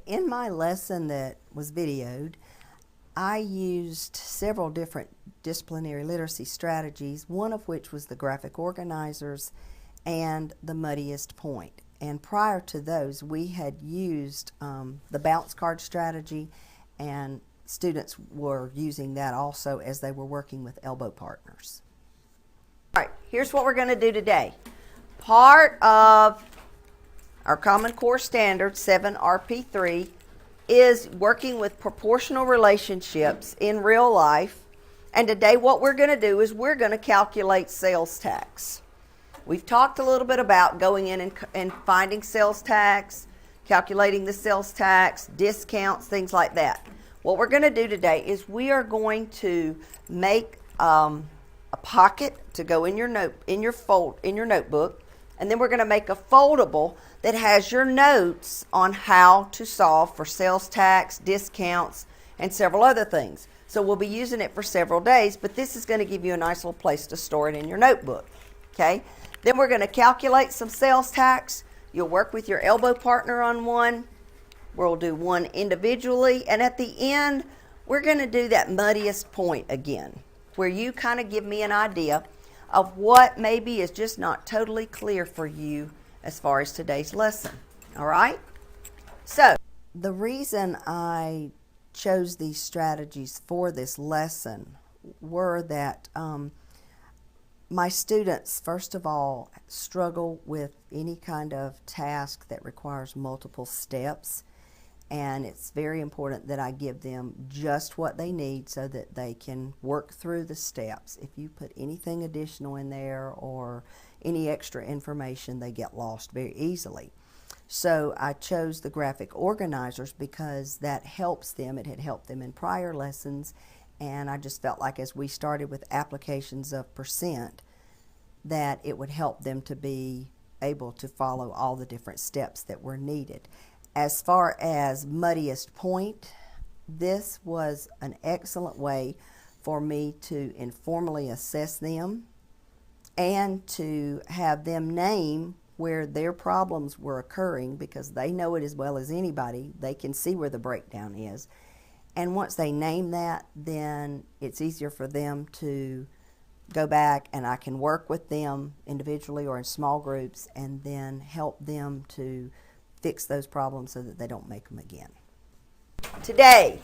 in my lesson that was videoed, I used several different disciplinary literacy strategies, one of which was the graphic organizers and the muddiest point. And prior to those, we had used the bounce card strategy, and students were using that also as they were working with elbow partners. All right, here's what we're going to do today. Part of our Common Core Standard 7 RP3 is working with proportional relationships in real life. And today what we're going to do is we're going to calculate sales tax. We've talked a little bit about going in and finding sales tax, calculating the sales tax, discounts, things like that. What we're going to do today is we are going to make a pocket to go in your notebook, and then we're going to make a foldable that has your notes on how to solve for sales tax, discounts, and several other things. So we'll be using it for several days, but this is going to give you a nice little place to store it in your notebook. Okay? Then we're going to calculate some sales tax. You'll work with your elbow partner on one. We'll do one individually, and at the end, we're going to do that muddiest point again, where you kind of give me an idea of what maybe is just not totally clear for you as far as today's lesson. All right? So, the reason I chose these strategies for this lesson were that my students, first of all, struggle with any kind of task that requires multiple steps, and it's very important that I give them just what they need so that they can work through the steps. If you put anything additional in there or any extra information, they get lost very easily. So I chose the graphic organizers because that helps them. It had helped them in prior lessons, and I just felt like as we started with applications of percent, that it would help them to be able to follow all the different steps that were needed. As far as muddiest point, this was an excellent way for me to informally assess them and to have them name where their problems were occurring, because they know it as well as anybody. They can see where the breakdown is. And once they name that, then it's easier for them to go back, and I can work with them individually or in small groups and then help them to fix those problems so that they don't make them again. Today,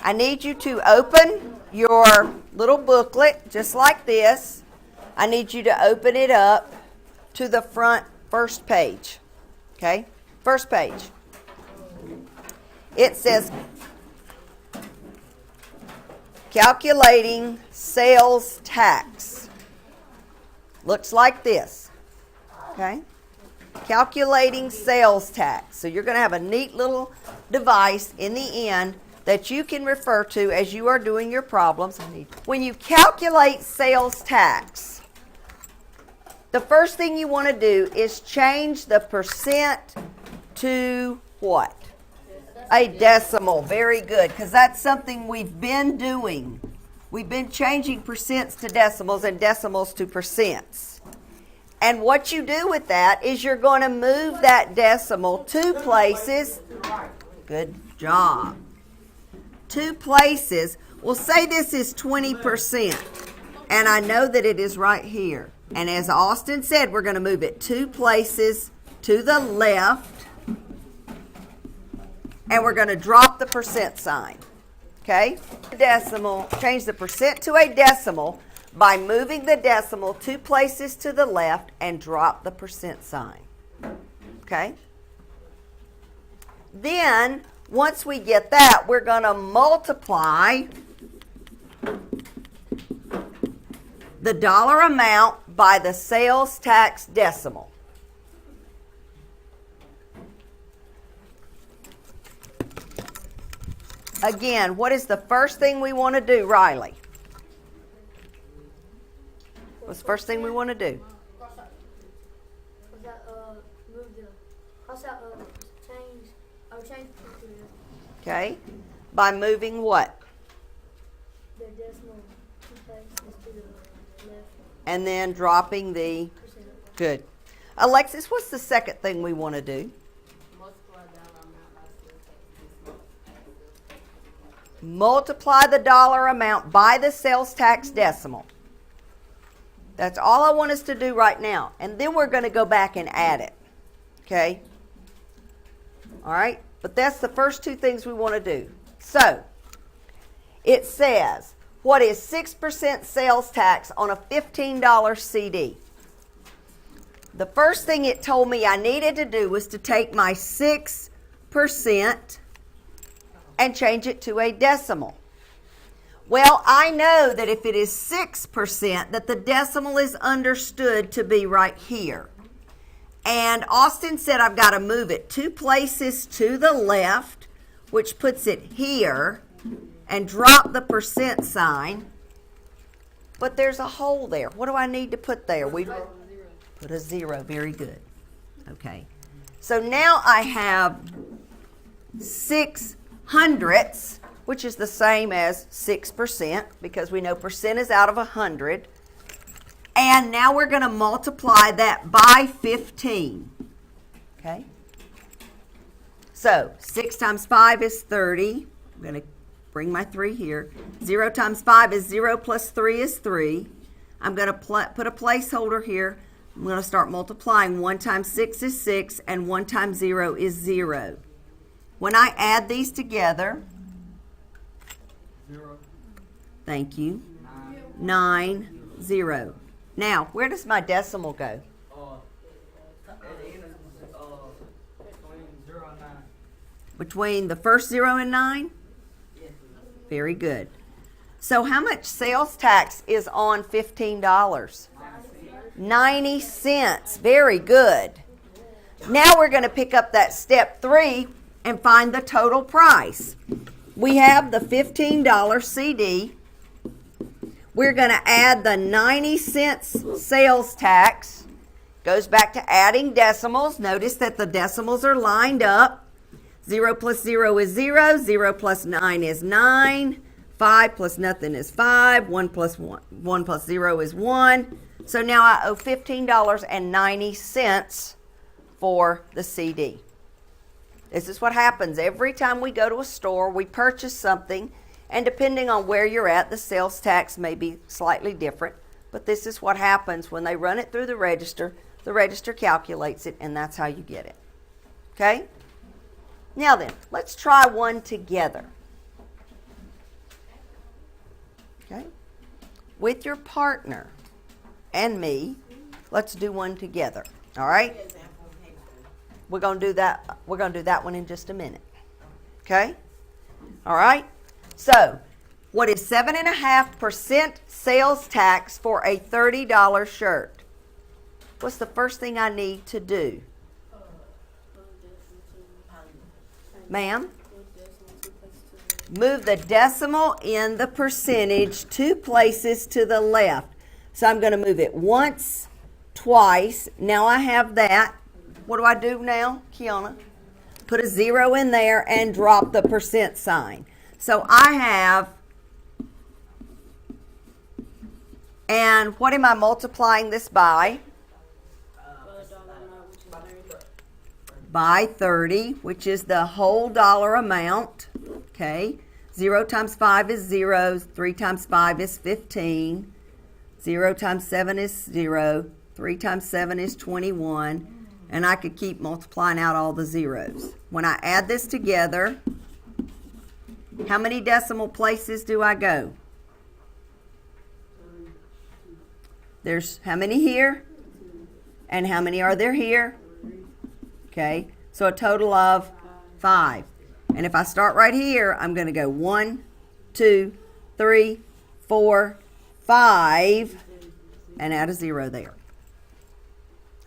I need you to open your little booklet just like this. I need you to open it up to the first page. Okay? First page. It says calculating sales tax. Looks like this. Okay? Calculating sales tax. So you're going to have a neat little device in the end that you can refer to as you are doing your problems. When you calculate sales tax, the first thing you want to do is change the percent to what? A decimal. Very good, because that's something we've been doing. We've been changing percents to decimals and decimals to percents. And what you do with that is you're going to move that decimal two places. Good job. Two places. We'll say this is 20%. And I know that it is right here. And as Austin said, we're going to move it two places to the left. And we're going to drop the percent sign. Okay? Decimal. Change the percent to a decimal by moving the decimal two places to the left and drop the percent sign. Okay? Then, once we get that, we're going to multiply the dollar amount by the sales tax decimal. Again, what is the first thing we want to do, Riley? What's the first thing we want to do? Okay. By moving what? The decimal two places to the left. And then dropping the... Good. Alexis, what's the second thing we want to do? Multiply dollar amount by sales tax. multiply the dollar amount by the sales tax decimal. That's all I want us to do right now. And then we're going to go back and add it. Okay? All right? But that's the first two things we want to do. So, it says, what is 6% sales tax on a $15 CD? The first thing it told me I needed to do was to take my 6% and change it to a decimal. Well, I know that if it is 6%, that the decimal is understood to be right here. And Austin said I've got to move it 2 places to the left, which puts it here, and drop the percent sign. But there's a hole there. What do I need to put there? We put a 0. Very good. Okay. So now I have 6 hundredths, which is the same as 6%, because we know percent is out of 100. And now we're going to multiply that by 15. Okay? So 6 times 5 is 30. I'm going to bring my 3 here. 0 times 5 is 0 plus 3 is 3. I'm going to put a placeholder here. I'm going to start multiplying. 1 times 6 is 6, and 1 times 0 is 0. When I add these together, 0. Thank you, 9, 0. Now, where does my decimal go? Between the first 0 and 9? Very good. So how much sales tax is on $15? 90 cents. Very good. Now we're going to pick up that step 3 and find the total price. We have the $15 CD. We're going to add the 90 cents sales tax. Goes back to adding decimals. Notice that the decimals are lined up. 0 plus 0 is 0. 0 plus 9 is 9. 5 plus nothing is 5. 1 plus 0 is 1. So now I owe $15.90 for the CD. This is what happens every time we go to a store, we purchase something, and depending on where you're at, the sales tax may be slightly different, but this is what happens when they run it through the register calculates it, and that's how you get it. Okay? Now then, let's try one together. Okay? With your partner and me, let's do one together. All right? We're going to do that. We're going to do that one in just a minute. Okay? All right? So, what is 7.5% sales tax for a $30 shirt? What's the first thing I need to do? Ma'am? Move the decimal in the percentage 2 places to the left. So I'm going to move it once, twice. Now I have that. What do I do now, Kiana? Put a 0 in there and drop the percent sign. So I have, and what am I multiplying this by? By 30, which is the whole dollar amount. Okay. 0 times 5 is 0. 3 times 5 is 15. 0 times 7 is 0. 3 times 7 is 21. And I could keep multiplying out all the zeros. When I add this together, how many decimal places do I go? There's how many here? And how many are there here? Okay, so a total of 5. And if I start right here, I'm going to go 1, 2, 3, 4, 5, and add a 0 there.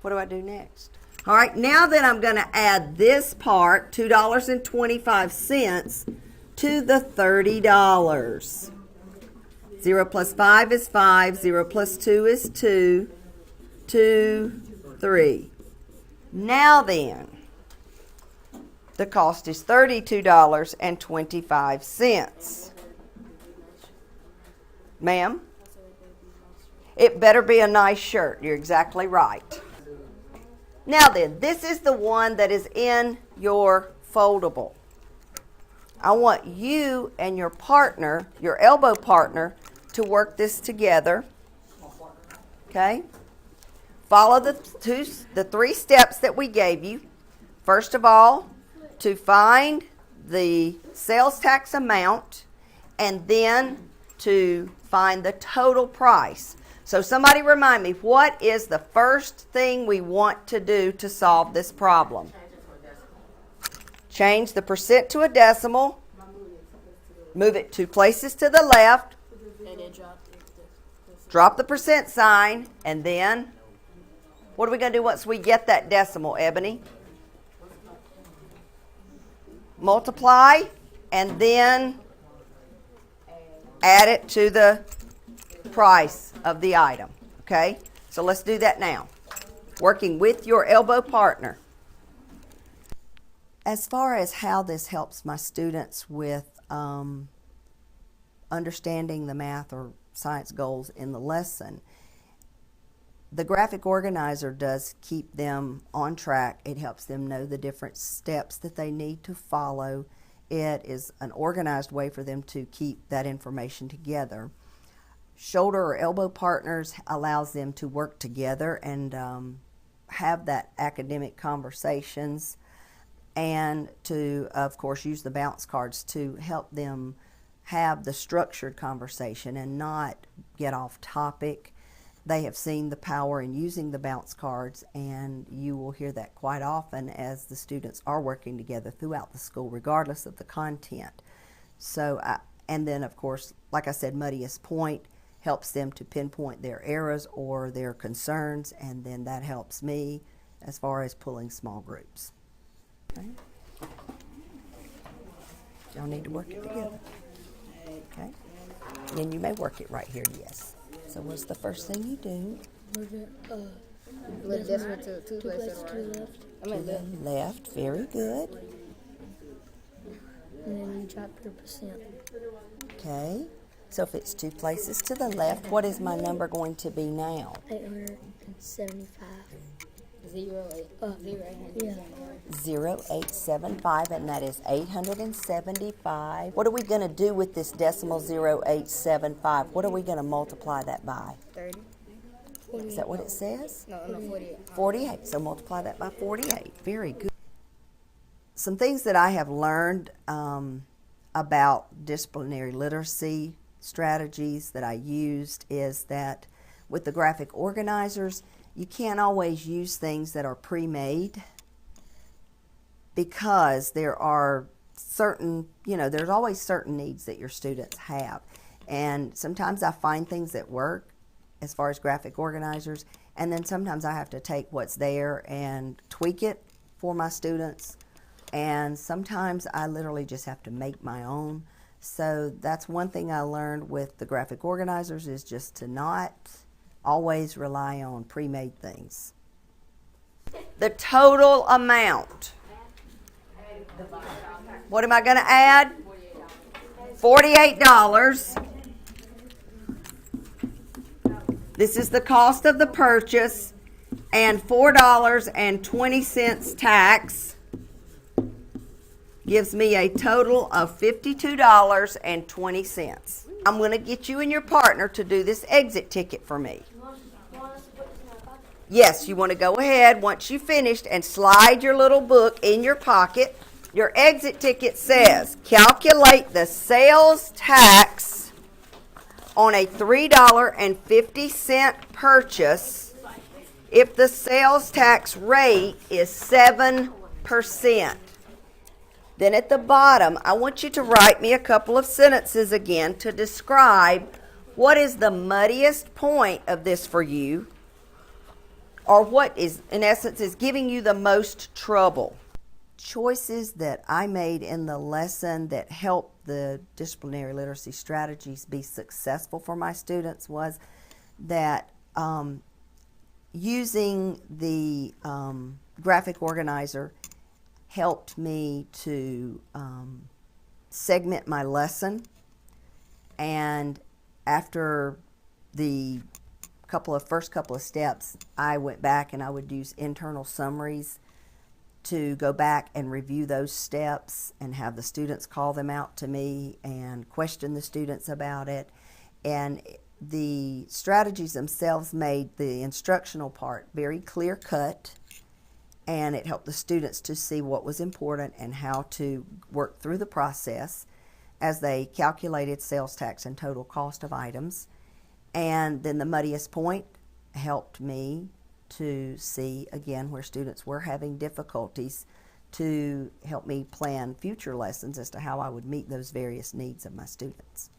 What do I do next? All right, now then I'm going to add this part, $2.25, to the $30. 0 plus 5 is 5. 0 plus 2 is 2. 2, 3. Now then, the cost is $32.25. Ma'am? It better be a nice shirt. You're exactly right. Now then, this is the one that is in your foldable. I want you and your partner, your elbow partner, to work this together. Okay? Follow the three steps that we gave you. First of all, to find the sales tax amount, and then to find the total price. So somebody remind me, what is the first thing we want to do to solve this problem? Change the percent to a decimal. Move it 2 places to the left. Drop the percent sign. And then, what are we going to do once we get that decimal, Ebony? Multiply and then add it to the price of the item. Okay? So let's do that now. Working with your elbow partner. As far as how this helps my students with understanding the math or science goals in the lesson, the graphic organizer does keep them on track. It helps them know the different steps that they need to follow. It is an organized way for them to keep that information together. Shoulder or elbow partners allows them to work together and have that academic conversations, and to, of course, use the bounce cards to help them have the structured conversation and not get off topic. They have seen the power in using the bounce cards, and you will hear that quite often as the students are working together throughout the school, regardless of the content. So, and then, of course, like I said, muddiest point helps them to pinpoint their errors or their concerns, and then that helps me as far as pulling small groups. Okay. Y'all need to work it together. Okay. Then you may work it right here, yes. So what's the first thing you do? Move it, decimal to 2 places to the left. To the left, very good. And then you drop your percent. Okay. So if it's 2 places to the left, what is my number going to be now? 875. 0875, and that is 875. What are we going to do with this decimal 0875? What are we going to multiply that by? 30. Is that what it says? No, 48. 48. So multiply that by 48. Very good. Some things that I have learned about disciplinary literacy strategies that I used is that with the graphic organizers, you can't always use things that are pre-made, because there are certain, there's always certain needs that your students have. And sometimes I find things that work as far as graphic organizers, and then sometimes I have to take what's there and tweak it for my students. And sometimes I literally just have to make my own. So that's one thing I learned with the graphic organizers, is just to not always rely on pre-made things. The total amount. What am I going to add? $48. This is the cost of the purchase, and $4.20 tax gives me a total of $52.20. I'm going to get you and your partner to do this exit ticket for me. Yes, you want to go ahead once you've finished and slide your little book in your pocket. Your exit ticket says, calculate the sales tax on a $3.50 purchase if the sales tax rate is 7%. Then at the bottom, I want you to write me a couple of sentences again to describe what is the muddiest point of this for you, or what is, in essence, is giving you the most trouble. Choices that I made in the lesson that helped the disciplinary literacy strategies be successful for my students was that using the graphic organizer helped me to segment my lesson, and after the first couple of steps, I went back and I would use internal summaries to go back and review those steps and have the students call them out to me and question the students about it. And the strategies themselves made the instructional part very clear cut, and it helped the students to see what was important and how to work through the process as they calculated sales tax and total cost of items. And then the muddiest point helped me to see again where students were having difficulties, to help me plan future lessons as to how I would meet those various needs of my students.